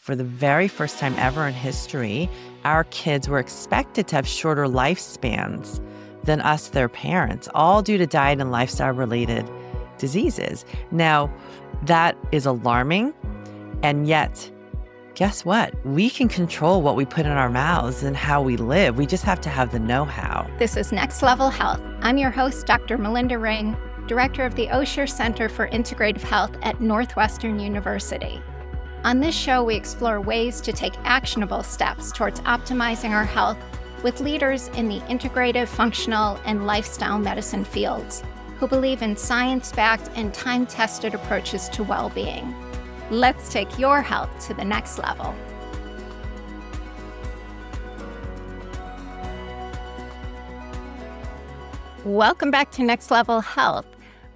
For the very first time ever in history, our kids were expected to have shorter lifespans than us, their parents, all due to diet and lifestyle-related diseases. Now, that is alarming, and yet, guess what? We can control what we put in our mouths and how we live. We just have to have the know-how. This is Next Level Health. I'm your host, Dr. Melinda Ring, Director of the Osher Center for Integrative Health at Northwestern University. On this show, we explore ways to take actionable steps towards optimizing our health with leaders in the integrative, functional, and lifestyle medicine fields who believe in science-backed and time-tested approaches to well-being. Let's take your health to the next level. Welcome back to Next Level Health.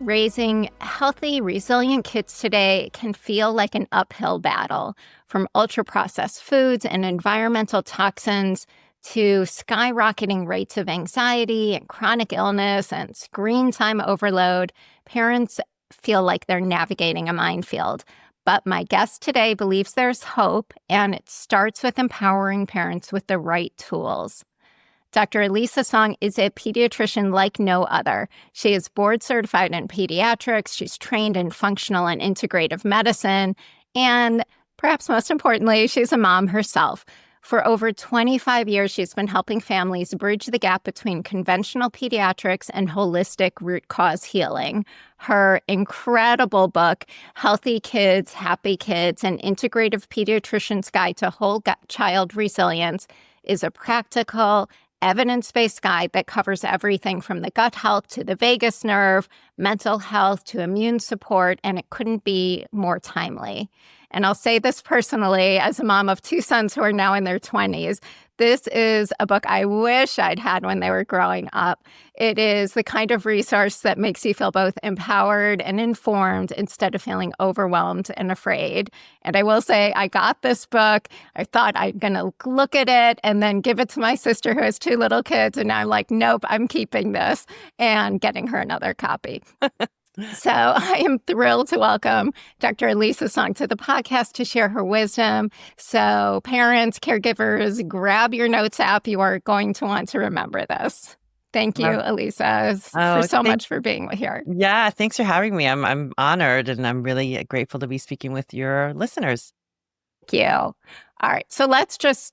Raising healthy, resilient kids today can feel like an uphill battle, from ultra-processed foods and environmental toxins to skyrocketing rates of anxiety and chronic illness and screen time overload. Parents feel like they're navigating a minefield. But my guest today believes there's hope, and it starts with empowering parents with the right tools. Dr. Elisa Song is a pediatrician like no other. She is board certified in pediatrics. She's trained in functional and integrative medicine. And perhaps most importantly, she's a mom herself. For over 25 years, she's been helping families bridge the gap between conventional pediatrics and holistic root cause healing. Her incredible book, Healthy Kids, Happy Kids, An Integrative Pediatrician's Guide to Whole Child Resilience, is a practical, evidence-based guide that covers everything from the gut health to the vagus nerve, mental health to immune support, and it couldn't be more timely. And I'll say this personally, as a mom of two sons who are now in their 20s, this is a book I wish I'd had when they were growing up. It is the kind of resource that makes you feel both empowered and informed instead of feeling overwhelmed and afraid. And I will say, I got this book. I thought I'm going to look at it and then give it to my sister who has two little kids. And I'm like, nope, I'm keeping this and getting her another copy. So I am thrilled to welcome Dr. Elisa Song to the podcast to share her wisdom. So parents, caregivers, grab your notes app. You are going to want to remember this. Thank you, Elisa, much for being here. Yeah, thanks for having me. I'm honored, and I'm really grateful to be speaking with your listeners. Thank you. All right, so let's just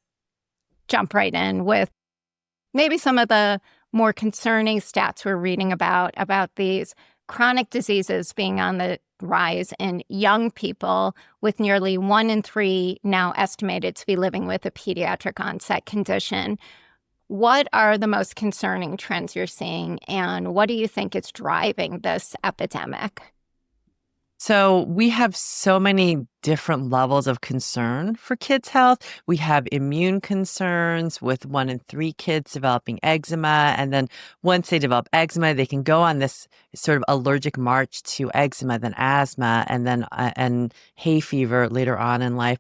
jump right in with maybe some of the more concerning stats we're reading about these chronic diseases being on the rise in young people, with nearly 1 in 3 now estimated to be living with a pediatric onset condition. What are the most concerning trends you're seeing, and what do you think is driving this epidemic? So we have so many different levels of concern for kids' health. We have immune concerns with 1 in 3 kids developing eczema. And then once they develop eczema, they can go on this sort of allergic march to eczema, then asthma, and then and hay fever later on in life.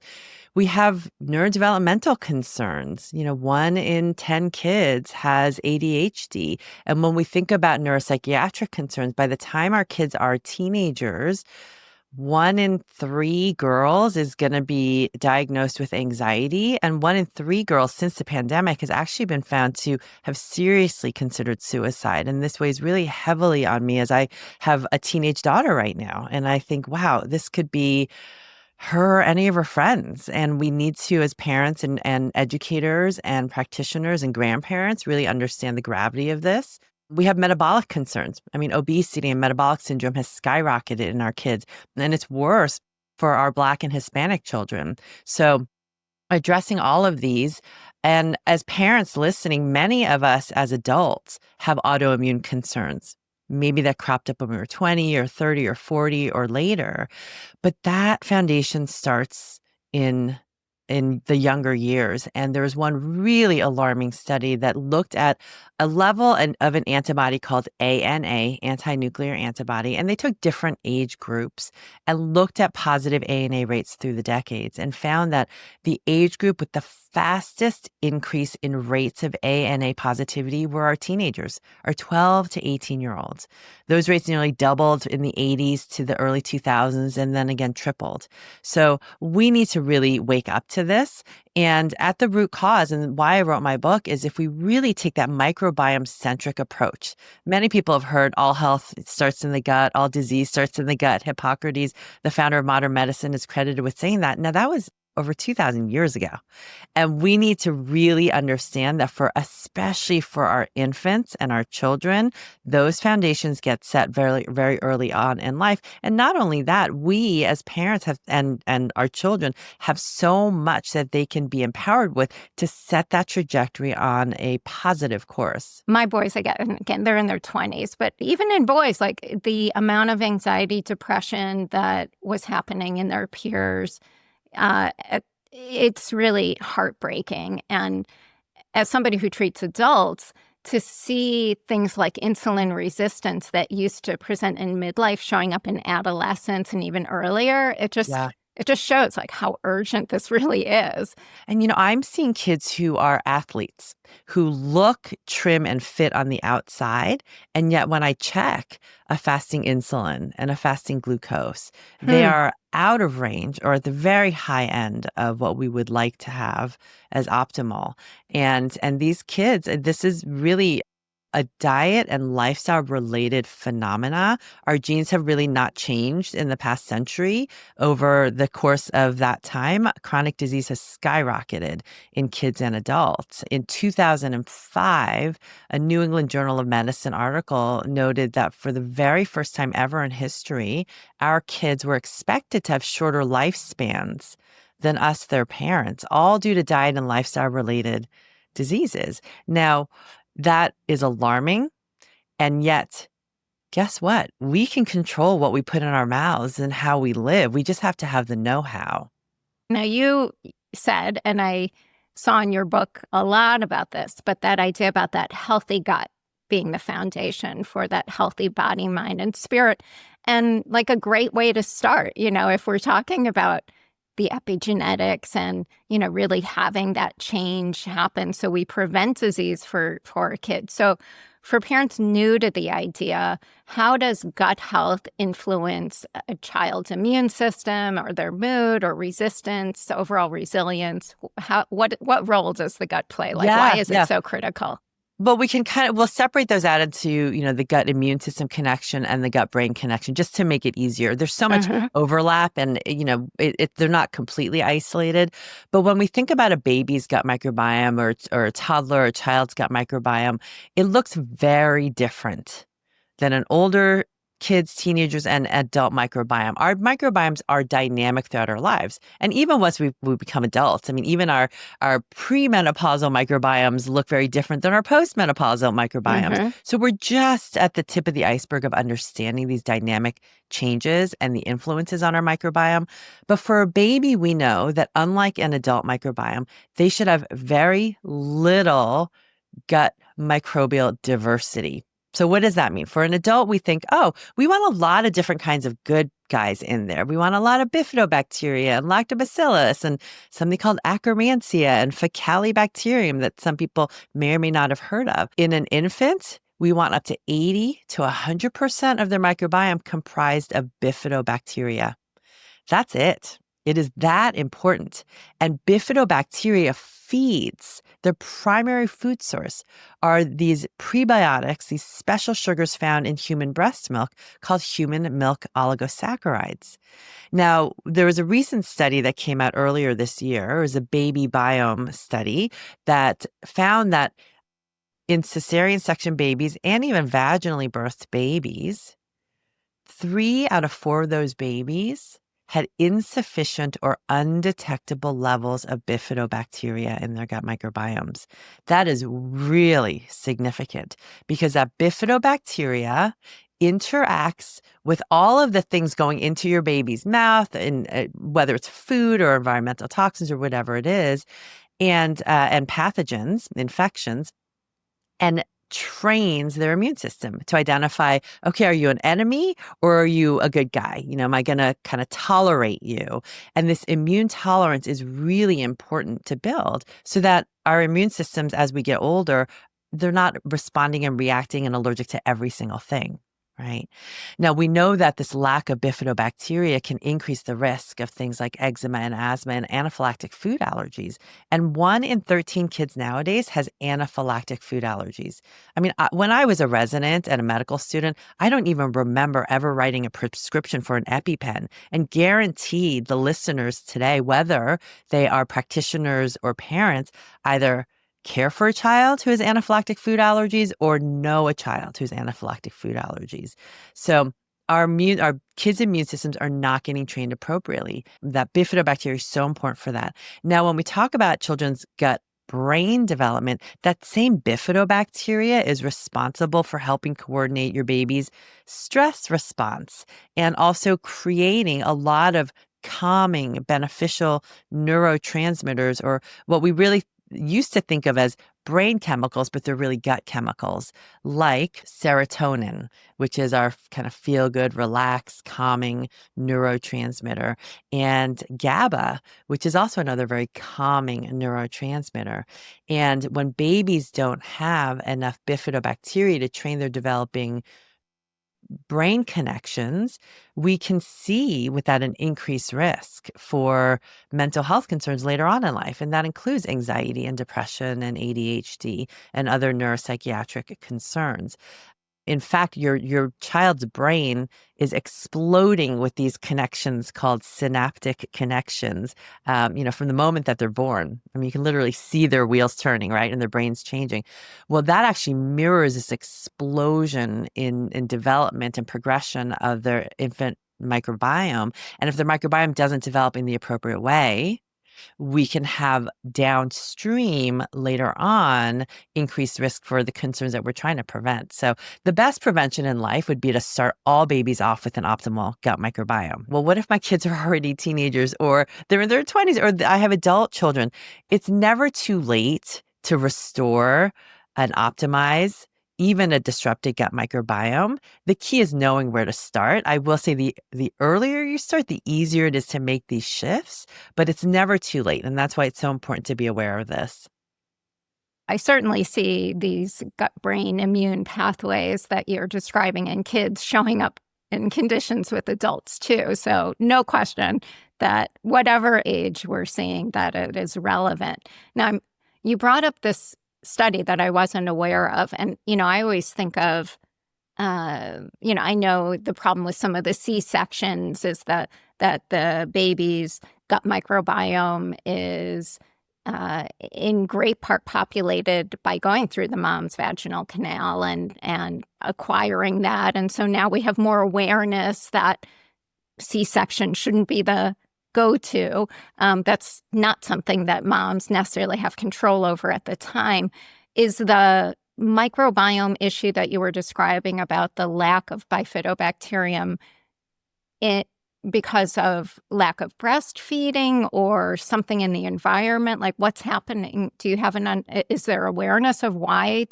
We have neurodevelopmental concerns. 1 in 10 kids has ADHD. And when we think about neuropsychiatric concerns, by the time our kids are teenagers, 1 in 3 girls is going to be diagnosed with anxiety, and 1 in 3 girls since the pandemic has actually been found to have seriously considered suicide. And this weighs really heavily on me as I have a teenage daughter right now. And I think, wow, this could be her or any of her friends. And we need to, as parents and educators and practitioners and grandparents, really understand the gravity of this. We have metabolic concerns. Obesity and metabolic syndrome has skyrocketed in our kids, and it's worse for our Black and Hispanic children. So addressing all of these, and as parents listening, many of us as adults have autoimmune concerns. Maybe that cropped up when we were 20 or 30 or 40 or later. But that foundation starts in in the younger years. And there was one really alarming study that looked at a level of an antibody called ANA, anti-nuclear antibody, and they took different age groups and looked at positive ANA rates through the decades and found that the age group with the fastest increase in rates of ANA positivity were our teenagers, our 12 to 18-year-olds. Those rates nearly doubled in the 80s to the early 2000s and then again tripled. So we need to really wake up to this. And at the root cause, and why I wrote my book, is if we really take that microbiome centric approach. Many people have heard all health starts in the gut, all disease starts in the gut. Hippocrates, the founder of modern medicine, is credited with saying that. Now, that was over 2,000 years ago. And we need to really understand that especially for our infants and our children, those foundations get set very, very early on in life. And not only that, we as parents have, and our children have so much that they can be empowered with to set that trajectory on a positive course. My boys, again, they're in their 20s, but even in boys, like the amount of anxiety, depression that was happening in their peers, uh, it's really heartbreaking. And as somebody who treats adults, to see things like insulin resistance that used to present in midlife showing up in adolescence and even earlier, Yeah. it just shows like how urgent this really is. And, I'm seeing kids who are athletes who look trim and fit on the outside. And yet, when I check a fasting insulin and a fasting glucose, they Hmm. are out of range or at the very high end of what we would like to have as optimal. And these kids, this is really a diet and lifestyle related phenomena. Our genes have really not changed in the past century. Over the course of that time, chronic disease has skyrocketed in kids and adults. In 2005, a New England Journal of Medicine article noted that for the very first time ever in history, our kids were expected to have shorter lifespans than us, their parents, all due to diet and lifestyle related diseases. Now, that is alarming. And yet, guess what? We can control what we put in our mouths and how we live. We just have to have the know how. Now, you said, and I saw in your book a lot about this, but that idea about that healthy gut being the foundation for that healthy body, mind, and spirit. And like a great way to start, if we're talking about the epigenetics and, really having that change happen so we prevent disease for our kids. So for parents new to the idea, how does gut health influence a child's immune system or their mood or resistance, overall resilience? What role does the gut play? Like, why Yeah, is it yeah. so critical? But we'll separate those out into, the gut immune system connection and the gut brain connection just to make it easier. There's so much Uh-huh. overlap and, they're not completely isolated. But when we think about a baby's gut microbiome or a toddler or a child's gut microbiome, it looks very different than an older kids, teenagers, and adult microbiome. Our microbiomes are dynamic throughout our lives. And even once we become adults, I mean, even our premenopausal microbiomes look very different than our postmenopausal microbiomes. Uh-huh. So we're just at the tip of the iceberg of understanding these dynamic changes and the influences on our microbiome. But for a baby, we know that unlike an adult microbiome, they should have very little gut microbial diversity. So what does that mean? For an adult, we think, oh, we want a lot of different kinds of good guys in there. We want a lot of bifidobacteria and lactobacillus and something called Akkermansia and Faecalibacterium that some people may or may not have heard of. In an infant, we want up to 80 to 100% of their microbiome comprised of bifidobacteria. That's it. It is that important. And bifidobacteria feeds, their primary food source are these prebiotics, these special sugars found in human breast milk called human milk oligosaccharides. Now, there was a recent study that came out earlier this year. It was a baby biome study that found that in cesarean section babies and even vaginally birthed babies, 3 out of 4 of those babies had insufficient or undetectable levels of bifidobacteria in their gut microbiomes. That is really significant because that bifidobacteria interacts with all of the things going into your baby's mouth, and whether it's food or environmental toxins or whatever it is, and pathogens, infections, and trains their immune system to identify, okay, are you an enemy or are you a good guy? Am I going to kind of tolerate you? And this immune tolerance is really important to build so that our immune systems, as we get older, they're not responding and reacting and allergic to every single thing. Right. Now, we know that this lack of bifidobacteria can increase the risk of things like eczema and asthma and anaphylactic food allergies. And 1 in 13 kids nowadays has anaphylactic food allergies. I mean, when I was a resident and a medical student, I don't even remember ever writing a prescription for an EpiPen, and guarantee the listeners today, whether they are practitioners or parents, either care for a child who has anaphylactic food allergies or know a child who's anaphylactic food allergies. So our kids' immune systems are not getting trained appropriately. That bifidobacteria is so important for that. Now, when we talk about children's gut brain development, that same bifidobacteria is responsible for helping coordinate your baby's stress response and also creating a lot of calming, beneficial neurotransmitters, or what we really used to think of as brain chemicals, but they're really gut chemicals, like serotonin, which is our kind of feel good, relaxed, calming neurotransmitter, and GABA, which is also another very calming neurotransmitter. And when babies don't have enough bifidobacteria to train their developing brain connections, we can see with that an increased risk for mental health concerns later on in life. And that includes anxiety and depression and ADHD and other neuropsychiatric concerns. In fact, your child's brain is exploding with these connections called synaptic connections, from the moment that they're born. I mean, you can literally see their wheels turning, right? And their brains changing. Well, that actually mirrors this explosion in development and progression of their infant microbiome. And if their microbiome doesn't develop in the appropriate way, we can have downstream later on increased risk for the concerns that we're trying to prevent. So the best prevention in life would be to start all babies off with an optimal gut microbiome. Well, what if my kids are already teenagers or they're in their 20s or I have adult children? It's never too late to restore and optimize even a disrupted gut microbiome. The key is knowing where to start. I will say the earlier you start, the easier it is to make these shifts, but it's never too late. And that's why it's so important to be aware of this. I certainly see these gut-brain immune pathways that you're describing in kids showing up in conditions with adults too. So no question that whatever age we're seeing that it is relevant. Now, you brought up this study that I wasn't aware of. And, I always think of, I know the problem with some of the C-sections is that the baby's gut microbiome is in great part populated by going through the mom's vaginal canal and acquiring that. And so now we have more awareness that C-section shouldn't be the go-to. That's not something that moms necessarily have control over at the time. Is the microbiome issue that you were describing about the lack of bifidobacterium because of lack of breastfeeding or something in the environment? Like, what's happening? Do you have is there awareness of why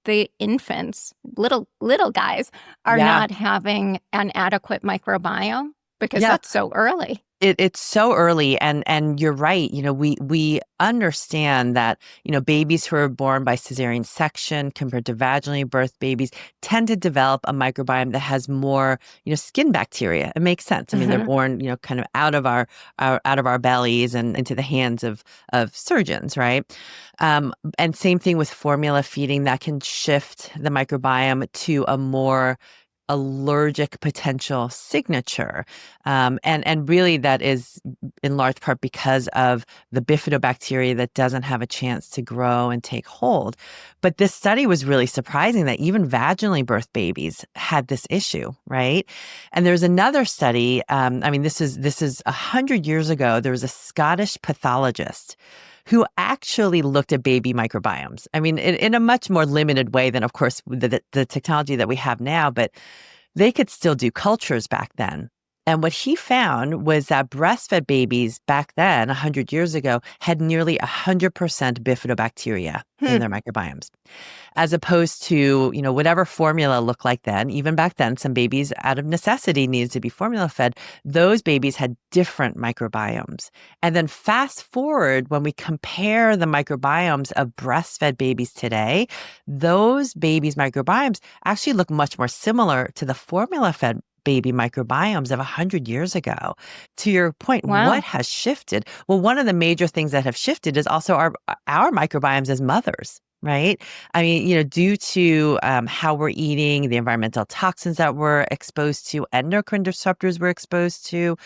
the infants, little guys, are Yeah. not having an adequate microbiome? Because Yeah. that's so early. It's so early, and you're right. We understand that babies who are born by cesarean section compared to vaginally birthed babies tend to develop a microbiome that has more skin bacteria. It makes sense. I mean, they're born kind of out of our bellies and into the hands of surgeons, right? And same thing with formula feeding, that can shift the microbiome to a more allergic potential signature. And really that is in large part because of the bifidobacteria that doesn't have a chance to grow and take hold. But this study was really surprising that even vaginally birthed babies had this issue, right? And there's another study, this is 100 years ago. There was a Scottish pathologist who actually looked at baby microbiomes. I mean, in a much more limited way than, of course, the technology that we have now. But they could still do cultures back then. And what he found was that breastfed babies back then, 100 years ago, had nearly 100% bifidobacteria in Hmm. their microbiomes, as opposed to, whatever formula looked like then. Even back then, some babies out of necessity needed to be formula fed. Those babies had different microbiomes. And then fast forward, when we compare the microbiomes of breastfed babies today, those babies' microbiomes actually look much more similar to the formula fed baby microbiomes of 100 years ago. To your point, Wow. what has shifted? Well, one of the major things that have shifted is also our microbiomes as mothers. Right. I mean, due to how we're eating, the environmental toxins that we're exposed to, endocrine disruptors we're exposed to,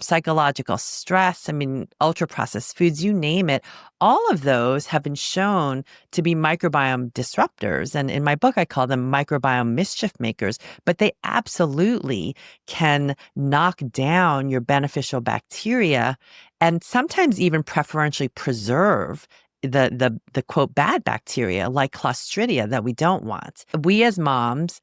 psychological stress, I mean, ultra processed foods, you name it, all of those have been shown to be microbiome disruptors. And in my book, I call them microbiome mischief makers, but they absolutely can knock down your beneficial bacteria and sometimes even preferentially preserve the quote bad bacteria like Clostridia that we don't want. We as moms,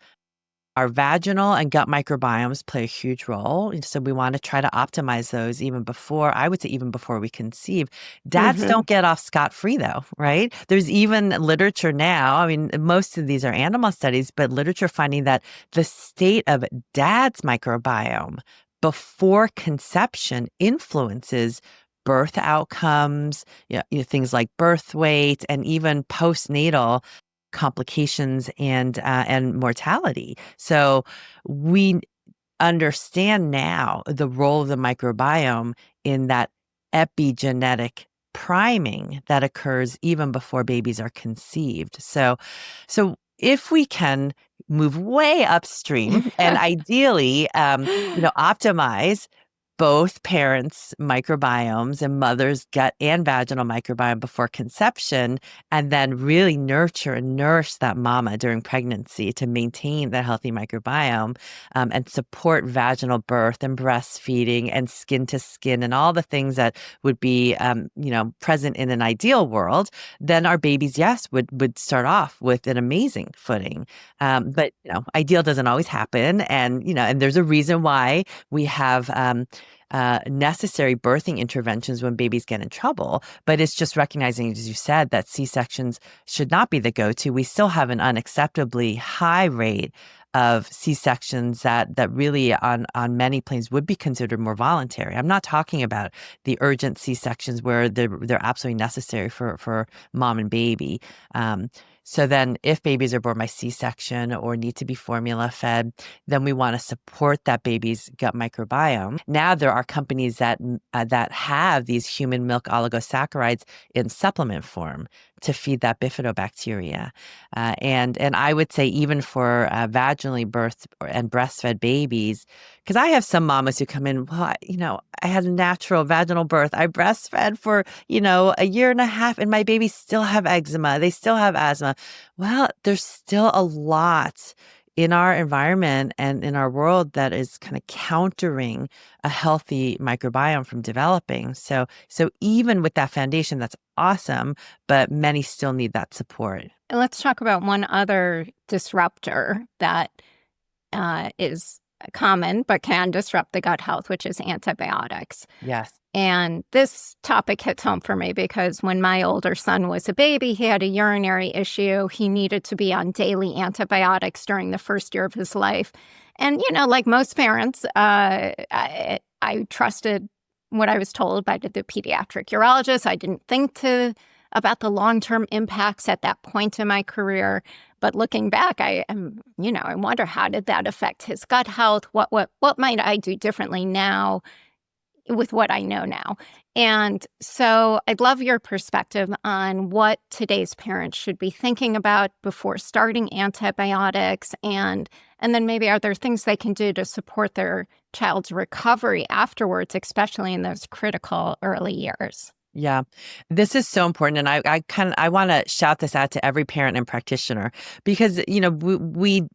our vaginal and gut microbiomes play a huge role. And so we want to try to optimize those even before, I would say, even before we conceive. Dads Hmm. don't get off scot-free though, right? There's even literature now. I mean, most of these are animal studies, but literature finding that the state of dad's microbiome before conception influences birth outcomes, things like birth weight, and even postnatal complications and mortality. So we understand now the role of the microbiome in that epigenetic priming that occurs even before babies are conceived. So if we can move way upstream and ideally, optimize both parents' microbiomes and mother's gut and vaginal microbiome before conception, and then really nurture and nourish that mama during pregnancy to maintain the healthy microbiome, and support vaginal birth and breastfeeding and skin to skin and all the things that would be, present in an ideal world, then our babies, yes, would start off with an amazing footing. But ideal doesn't always happen, and there's a reason why we have necessary birthing interventions when babies get in trouble. But it's just recognizing, as you said, that C-sections should not be the go-to. We still have an unacceptably high rate of C-sections that really on many planes would be considered more voluntary. I'm not talking about the urgent C-sections where they're absolutely necessary for mom and baby. So then if babies are born by C-section or need to be formula fed, then we want to support that baby's gut microbiome. Now there are companies that have these human milk oligosaccharides in supplement form to feed that bifidobacteria. And I would say even for vaginally birthed and breastfed babies, because I have some mamas who come in, well, I had a natural vaginal birth. I breastfed for, a year and a half and my babies still have eczema. They still have asthma. Well, there's still a lot in our environment and in our world that is kind of countering a healthy microbiome from developing. So even with that foundation, that's awesome, but many still need that support. And let's talk about one other disruptor that is common but can disrupt the gut health, which is antibiotics. Yes. And this topic hits home for me because when my older son was a baby, he had a urinary issue. He needed to be on daily antibiotics during the first year of his life. And, like most parents, I trusted what I was told by the pediatric urologist. I didn't think about the long-term impacts at that point in my career. But looking back, I wonder, how did that affect his gut health? What might I do differently now with what I know now? And so I'd love your perspective on what today's parents should be thinking about before starting antibiotics, and then maybe are there things they can do to support their child's recovery afterwards, especially in those critical early years. Yeah, this is so important, and I want to shout this out to every parent and practitioner because we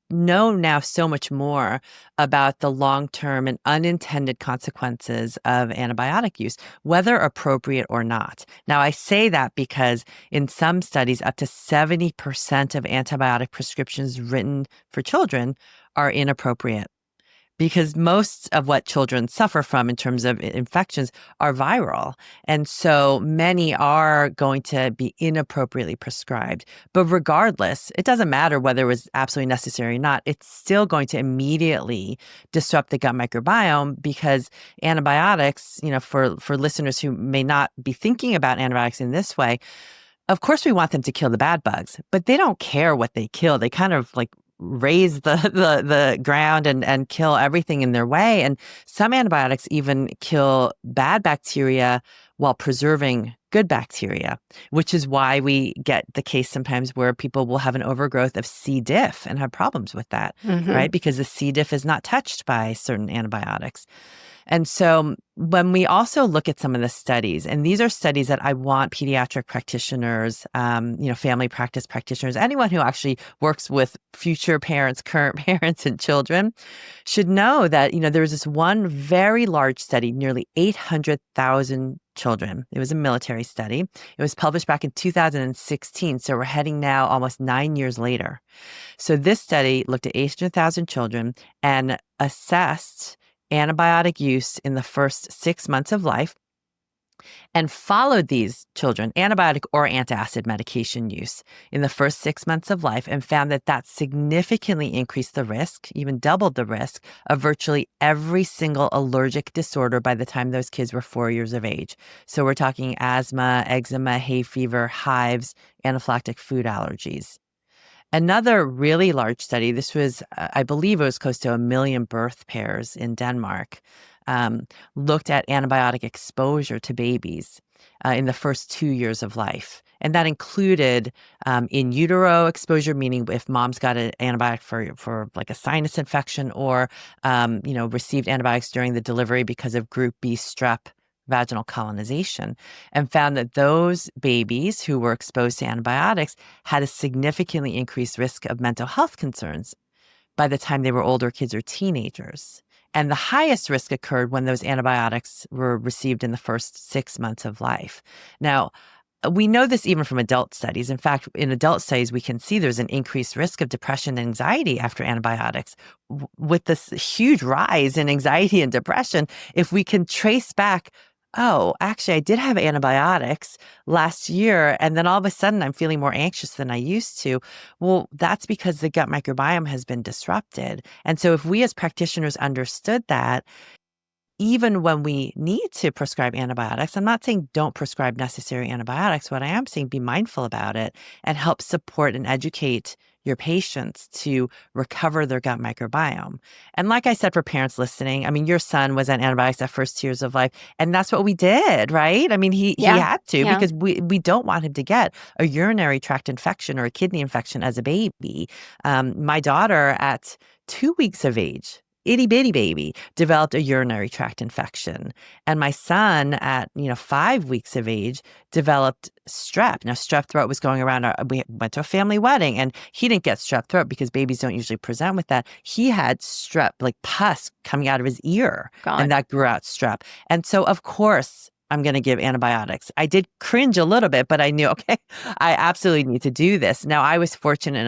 know now so much more about the long-term and unintended consequences of antibiotic use, whether appropriate or not. Now, I say that because in some studies, up to 70% of antibiotic prescriptions written for children are inappropriate because most of what children suffer from in terms of infections are viral. And so many are going to be inappropriately prescribed. But regardless, it doesn't matter whether it was absolutely necessary or not, it's still going to immediately disrupt the gut microbiome because antibiotics, for listeners who may not be thinking about antibiotics in this way, of course, we want them to kill the bad bugs, but they don't care what they kill. They kind of like raise the ground and kill everything in their way. And some antibiotics even kill bad bacteria while preserving good bacteria, which is why we get the case sometimes where people will have an overgrowth of C. diff and have problems with that, Hmm. right? Because the C. diff is not touched by certain antibiotics. And so when we also look at some of the studies, and these are studies that I want pediatric practitioners, family practice practitioners, anyone who actually works with future parents, current parents, and children should know that, there was this one very large study, nearly 800,000 children. It was a military study. It was published back in 2016. So we're heading now almost 9 years later. So this study looked at 800,000 children and assessed antibiotic use in the first 6 months of life and followed these children, antibiotic or antacid medication use in the first 6 months of life, and found that that significantly increased the risk, even doubled the risk of virtually every single allergic disorder by the time those kids were 4 years of age. So we're talking asthma, eczema, hay fever, hives, anaphylactic food allergies. Another really large study, this was, I believe it was close to 1 million birth pairs in Denmark, um, looked at antibiotic exposure to babies in the first 2 years of life. And that included in utero exposure, meaning if mom's got an antibiotic for like a sinus infection or, received antibiotics during the delivery because of group B strep vaginal colonization, and found that those babies who were exposed to antibiotics had a significantly increased risk of mental health concerns by the time they were older kids or teenagers. And the highest risk occurred when those antibiotics were received in the first 6 months of life. Now, we know this even from adult studies. In fact, in adult studies, we can see there's an increased risk of depression and anxiety after antibiotics. With this huge rise in anxiety and depression, if we can trace back, oh, actually, I did have antibiotics last year, and then all of a sudden I'm feeling more anxious than I used to. Well, that's because the gut microbiome has been disrupted. And so if we as practitioners understood that, even when we need to prescribe antibiotics, I'm not saying don't prescribe necessary antibiotics. What I am saying, be mindful about it and help support and educate your patients to recover their gut microbiome. And like I said, for parents listening, I mean, your son was on antibiotics the first 2 years of life, and that's what we did, right? I mean, he Yeah. had to Yeah. because we don't want him to get a urinary tract infection or a kidney infection as a baby. My daughter at 2 weeks of age, itty bitty baby, developed a urinary tract infection. And my son at, 5 weeks of age developed strep. Now, strep throat was going around. We went to a family wedding and he didn't get strep throat because babies don't usually present with that. He had strep, like pus coming out of his ear, God. and that grew out strep. And so, of course, I'm going to give antibiotics. I did cringe a little bit, but I knew, okay, I absolutely need to do this. Now, I was fortunate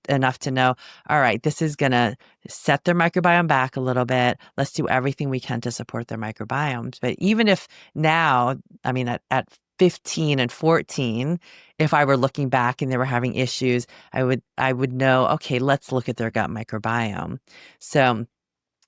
enough to know, all right, this is going to set their microbiome back a little bit. Let's do everything we can to support their microbiomes. But even if now, I mean, at 15 and 14, if I were looking back and they were having issues, I would know, okay, let's look at their gut microbiome. So,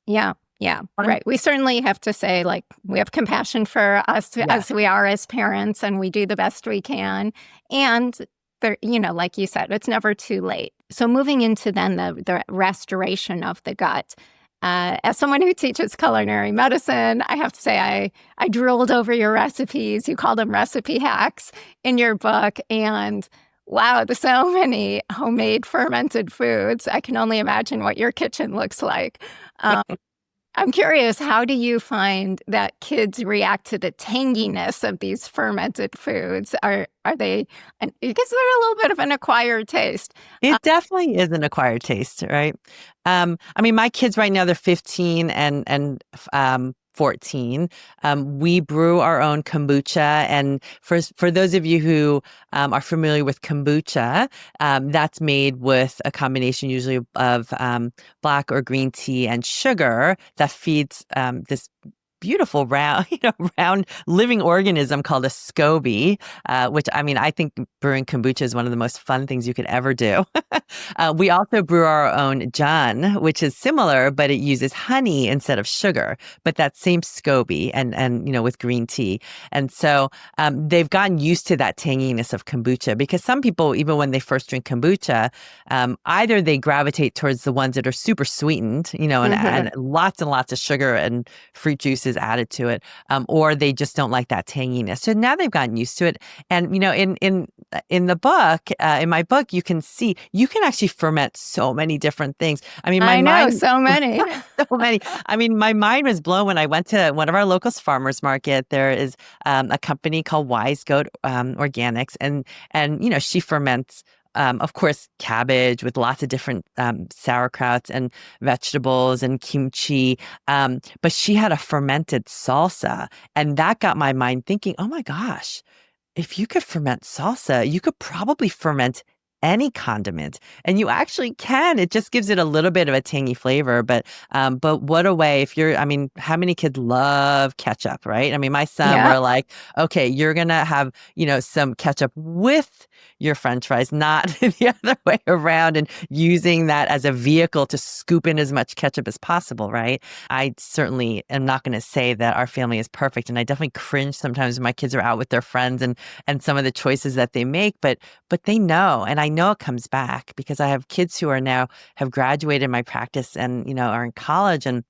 Yeah. Yeah. Right. We certainly have to say, like, we have compassion for us yeah. as we are as parents, and we do the best we can. And there, like you said, it's never too late. So moving into then the restoration of the gut. As someone who teaches culinary medicine, I have to say I drooled over your recipes. You call them recipe hacks in your book, and wow, there's so many homemade fermented foods. I can only imagine what your kitchen looks like. Um, I'm curious, how do you find that kids react to the tanginess of these fermented foods? Are they, because they're a little bit of an acquired taste. It definitely is an acquired taste, right? I mean, my kids right now, they're 15 and 14. We brew our own kombucha. And for those of you who are familiar with kombucha, that's made with a combination usually of black or green tea and sugar that feeds this beautiful round, round living organism called a SCOBY, which I mean, I think brewing kombucha is one of the most fun things you could ever do. We also brew our own Jun, which is similar, but it uses honey instead of sugar. But that same SCOBY and with green tea, and so they've gotten used to that tanginess of kombucha because some people, even when they first drink kombucha, either they gravitate towards the ones that are super sweetened, and lots of sugar and fruit juices added to it, or they just don't like that tanginess. So now they've gotten used to it, and in the book, in my book, you can see you can actually ferment so many different things. I mean, my I know, mind, so many. so many. I mean, my mind was blown when I went to one of our local farmers market. There is a company called Wise Goat Organics, and she ferments. Of course, cabbage with lots of different sauerkrauts and vegetables and kimchi. But she had a fermented salsa, and that got my mind thinking, oh my gosh, if you could ferment salsa, you could probably ferment any condiment, and you actually can. It just gives it a little bit of a tangy flavor, but what a way if you're. I mean, how many kids love ketchup, right? I mean, my son Yeah. were like, okay, you're gonna have some ketchup with your French fries, not the other way around, and using that as a vehicle to scoop in as much ketchup as possible, right? I certainly am not going to say that our family is perfect, and I definitely cringe sometimes when my kids are out with their friends and some of the choices that they make, but they know, and I know it comes back because I have kids who are now have graduated my practice and are in college, and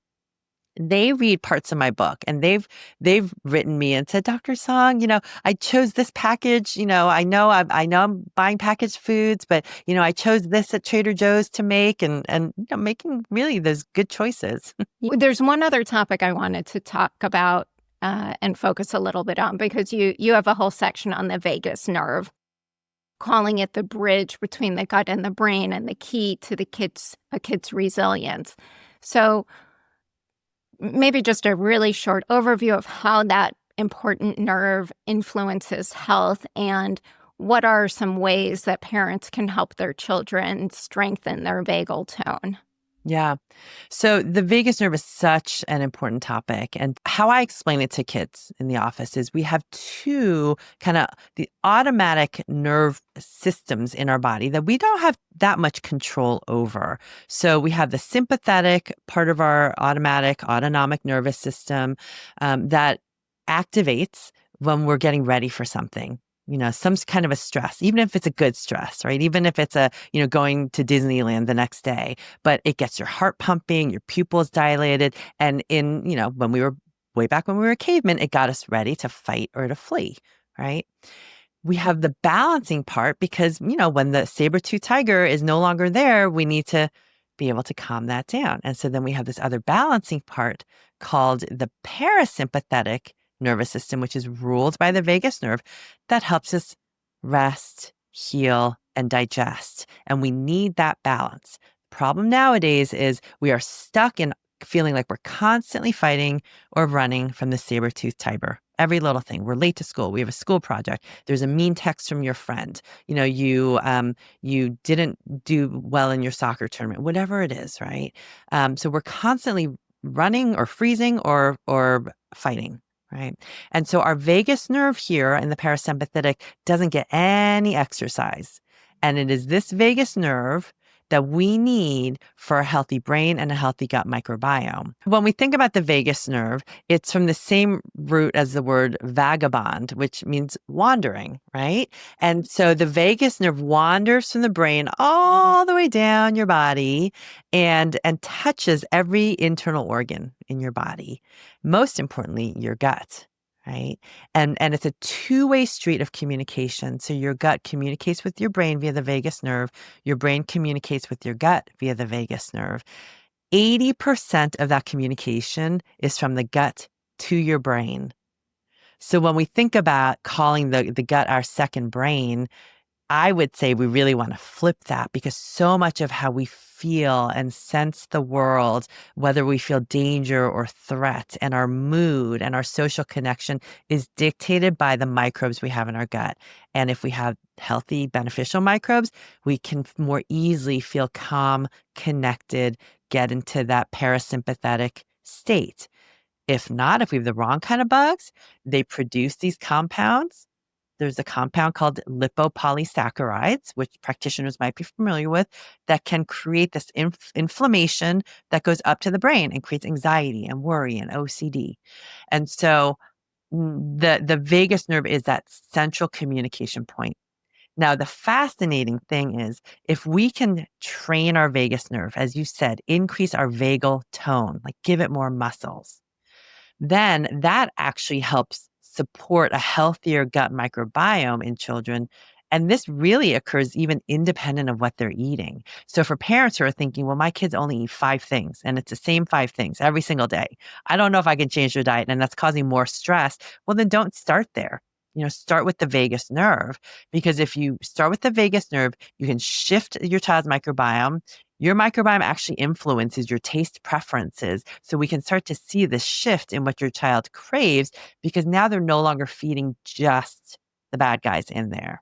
they read parts of my book, and they've written me and said, Dr. Song, I chose this package. I know I'm buying packaged foods, but I chose this at Trader Joe's to make, and making really those good choices. There's one other topic I wanted to talk about and focus a little bit on because you have a whole section on the vagus nerve, calling it the bridge between the gut and the brain and the key to a kid's resilience. So maybe just a really short overview of how that important nerve influences health and what are some ways that parents can help their children strengthen their vagal tone. Yeah. So the vagus nerve is such an important topic. And how I explain it to kids in the office is we have two kind of the automatic nerve systems in our body that we don't have that much control over. So we have the sympathetic part of our autonomic nervous system that activates when we're getting ready for something. Some kind of a stress, even if it's a good stress, right? Even if it's going to Disneyland the next day, but it gets your heart pumping, your pupils dilated. And when we were way back when we were cavemen, it got us ready to fight or to flee, right? We have the balancing part because, when the saber-tooth tiger is no longer there, we need to be able to calm that down. And so then we have this other balancing part called the parasympathetic nervous system, which is ruled by the vagus nerve, that helps us rest, heal, and digest. And we need that balance. Problem nowadays is we are stuck in feeling like we're constantly fighting or running from the saber-toothed tiger. Every little thing. We're late to school. We have a school project. There's a mean text from your friend. You didn't do well in your soccer tournament. Whatever it is, right? So we're constantly running or freezing or fighting, right? And so our vagus nerve here in the parasympathetic doesn't get any exercise. And it is this vagus nerve that we need for a healthy brain and a healthy gut microbiome. When we think about the vagus nerve, it's from the same root as the word vagabond, which means wandering, right? And so the vagus nerve wanders from the brain all the way down your body and touches every internal organ in your body. Most importantly, your gut. Right. And it's a two-way street of communication. So your gut communicates with your brain via the vagus nerve. Your brain communicates with your gut via the vagus nerve. 80% of that communication is from the gut to your brain. So when we think about calling the gut our second brain, I would say we really want to flip that because so much of how we feel and sense the world, whether we feel danger or threat, and our mood and our social connection is dictated by the microbes we have in our gut. And if we have healthy, beneficial microbes, we can more easily feel calm, connected, get into that parasympathetic state. If not, if we have the wrong kind of bugs, they produce these compounds. There's a compound called lipopolysaccharides, which practitioners might be familiar with, that can create this inflammation that goes up to the brain and creates anxiety and worry and OCD. And so the vagus nerve is that central communication point. Now, the fascinating thing is if we can train our vagus nerve, as you said, increase our vagal tone, like give it more muscles, then that actually helps support a healthier gut microbiome in children. And this really occurs even independent of what they're eating. So for parents who are thinking, well, my kids only eat 5 things and it's the same 5 things every single day. I don't know if I can change their diet and that's causing more stress. Well, then don't start there. Start with the vagus nerve, because if you start with the vagus nerve, you can shift your child's microbiome. Your microbiome actually influences your taste preferences. So we can start to see the shift in what your child craves because now they're no longer feeding just the bad guys in there.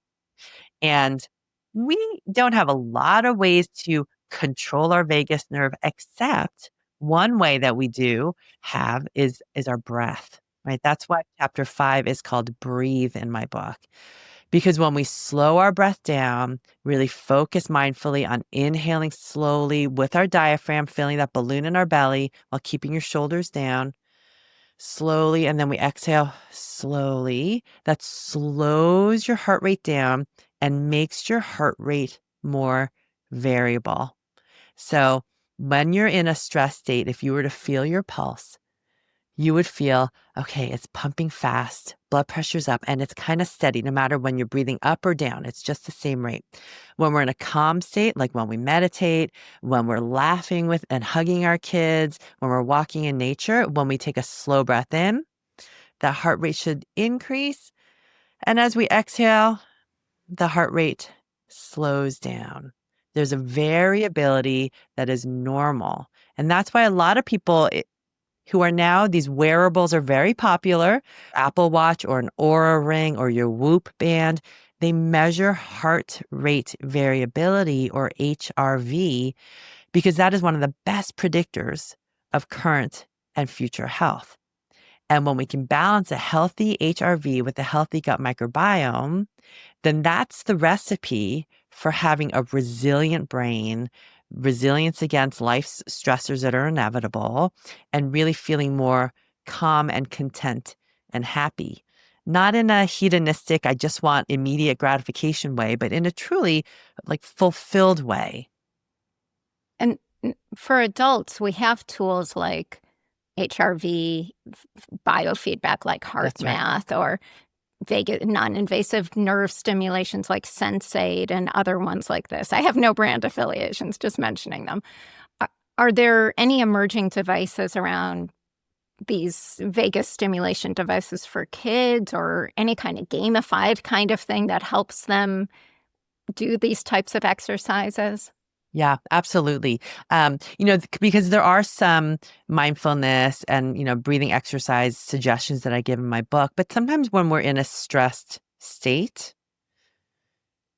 And we don't have a lot of ways to control our vagus nerve, except one way that we do have is our breath, right? That's why chapter 5 is called Breathe in my book. Because when we slow our breath down, really focus mindfully on inhaling slowly with our diaphragm, feeling that balloon in our belly while keeping your shoulders down slowly. And then we exhale slowly. That slows your heart rate down and makes your heart rate more variable. So when you're in a stress state, if you were to feel your pulse, you would feel, okay, it's pumping fast, blood pressure's up, and it's kind of steady no matter when you're breathing up or down. It's just the same rate. When we're in a calm state, like when we meditate, when we're laughing with and hugging our kids, when we're walking in nature, when we take a slow breath in, the heart rate should increase. And as we exhale, the heart rate slows down. There's a variability that is normal. And that's why a lot of people who are now, these wearables are very popular, Apple Watch or an Aura Ring or your Whoop band. They measure heart rate variability, or HRV, because that is one of the best predictors of current and future health. And when we can balance a healthy HRV with a healthy gut microbiome, then that's the recipe for having a resilient brain, resilience against life's stressors that are inevitable, and really feeling more calm and content and happy. Not in a hedonistic, I just want immediate gratification way, but in a truly like fulfilled way. And for adults, we have tools like HRV, biofeedback like heart That's right. math, or non-invasive nerve stimulations like Sensate and other ones like this. I have no brand affiliations, just mentioning them. Are there any emerging devices around these vagus stimulation devices for kids, or any kind of gamified kind of thing that helps them do these types of exercises? Yeah, absolutely. Because there are some mindfulness and, breathing exercise suggestions that I give in my book, but sometimes when we're in a stressed state,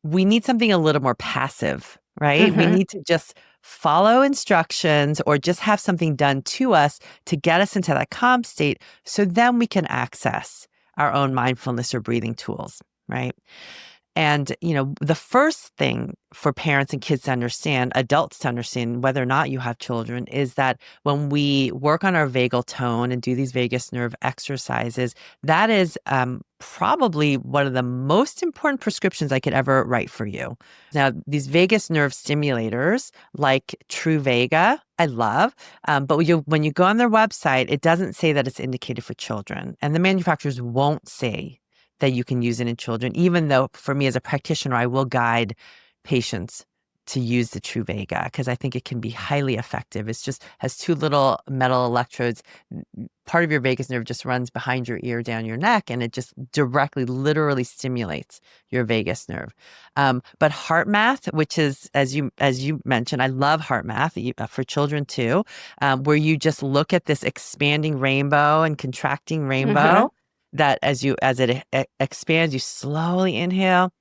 we need something a little more passive, right? We Hmm. need to just follow instructions or just have something done to us to get us into that calm state so then we can access our own mindfulness or breathing tools, right? And, the first thing for parents and kids to understand, adults to understand, whether or not you have children, is that when we work on our vagal tone and do these vagus nerve exercises, that is probably one of the most important prescriptions I could ever write for you. Now, these vagus nerve stimulators like Truvaga, I love, but when you go on their website, it doesn't say that it's indicated for children. And the manufacturers won't say that you can use it in children, even though for me as a practitioner, I will guide patients to use the Truvaga because I think it can be highly effective. It's just has two little metal electrodes. Part of your vagus nerve just runs behind your ear down your neck, and it just directly, literally stimulates your vagus nerve. But heart math, which is as you mentioned, I love heart math for children too, where you just look at this expanding rainbow and contracting Mhm. rainbow. That as it expands, you slowly inhale,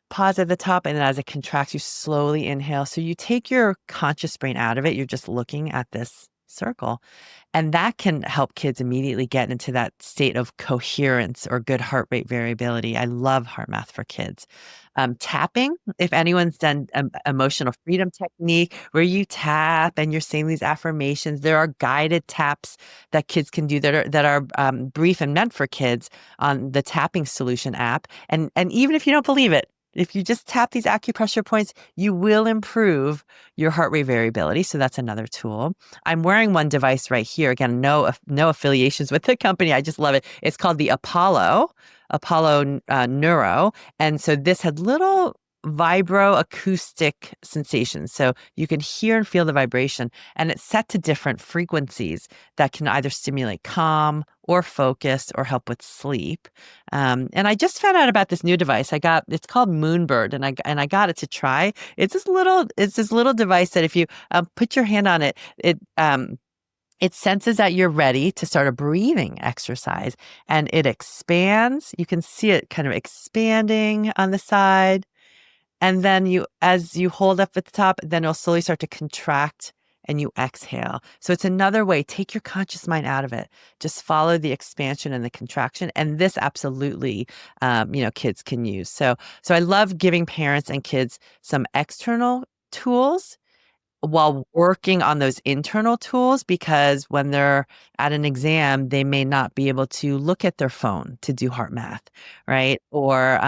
pause at the top, and then as it contracts, you slowly inhale. So you take your conscious brain out of it. You're just looking at this circle. And that can help kids immediately get into that state of coherence or good heart rate variability. I love heart math for kids. Tapping, if anyone's done emotional freedom technique where you tap and you're saying these affirmations, there are guided taps that kids can do that are brief and meant for kids on the Tapping Solution app. And even if you don't believe it, if you just tap these acupressure points, you will improve your heart rate variability. So that's another tool. I'm wearing one device right here. Again, no affiliations with the company. I just love it. It's called the Apollo Neuro. And so this had little vibroacoustic sensations. So you can hear and feel the vibration, and it's set to different frequencies that can either stimulate calm or focus or help with sleep. And I just found out about this new device. It's called Moonbird, and I got it to try. It's this little device that if you put your hand on it, it senses that you're ready to start a breathing exercise, and it expands. You can see it kind of expanding on the side. And then as you hold up at the top, then it'll slowly start to contract and you exhale. So it's another way, take your conscious mind out of it. Just follow the expansion and the contraction. And this absolutely, kids can use. So I love giving parents and kids some external tools while working on those internal tools, because when they're at an exam, they may not be able to look at their phone to do heart math, right? Or,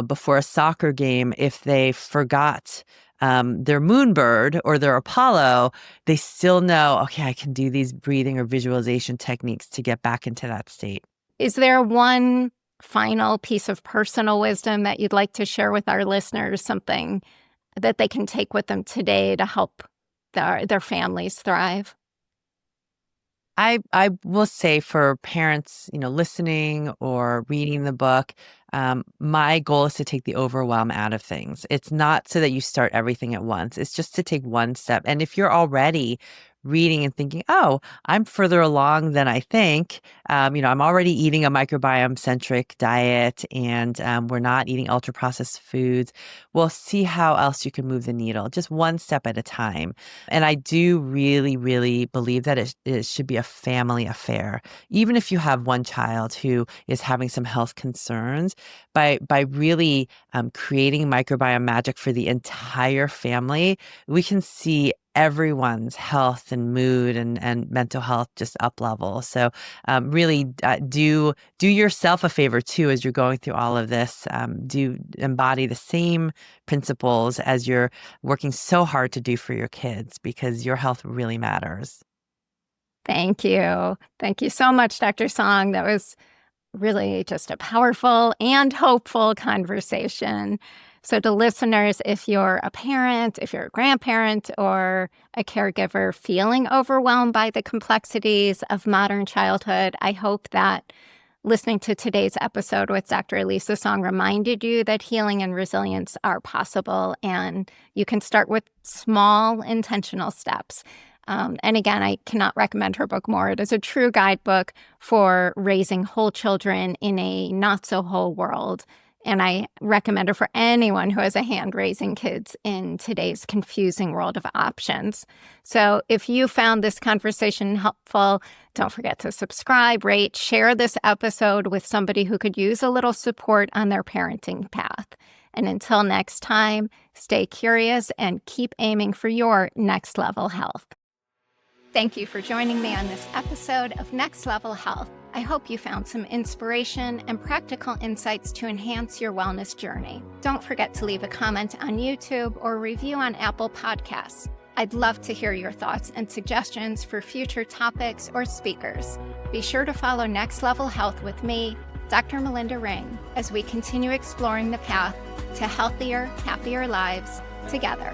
before a soccer game, if they forgot their Moonbird or their Apollo, they still know, okay, I can do these breathing or visualization techniques to get back into that state. Is there one final piece of personal wisdom that you'd like to share with our listeners, something that they can take with them today to help their families thrive? I will say for parents, listening or reading the book, my goal is to take the overwhelm out of things. It's not so that you start everything at once. It's just to take one step. And if you're already reading and thinking, oh, I'm further along than I think, I'm already eating a microbiome centric diet, and we're not eating ultra processed foods. Well, see how else you can move the needle, just one step at a time. And I do really, really believe that it should be a family affair. Even if you have one child who is having some health concerns, by really creating microbiome magic for the entire family, we can see everyone's health and mood and mental health just up level. So really do yourself a favor too as you're going through all of this. Do embody the same principles as you're working so hard to do for your kids, because your health really matters. Thank you. Thank you so much, Dr. Song. That was really just a powerful and hopeful conversation. So, to listeners, if you're a parent, if you're a grandparent, or a caregiver feeling overwhelmed by the complexities of modern childhood, I hope that listening to today's episode with Dr. Elisa Song reminded you that healing and resilience are possible, and you can start with small, intentional steps. And again, I cannot recommend her book more. It is a true guidebook for raising whole children in a not so whole world. And I recommend her for anyone who has a hand raising kids in today's confusing world of options. So if you found this conversation helpful, don't forget to subscribe, rate, share this episode with somebody who could use a little support on their parenting path. And until next time, stay curious and keep aiming for your next level health. Thank you for joining me on this episode of Next Level Health. I hope you found some inspiration and practical insights to enhance your wellness journey. Don't forget to leave a comment on YouTube or review on Apple Podcasts. I'd love to hear your thoughts and suggestions for future topics or speakers. Be sure to follow Next Level Health with me, Dr. Melinda Ring, as we continue exploring the path to healthier, happier lives together.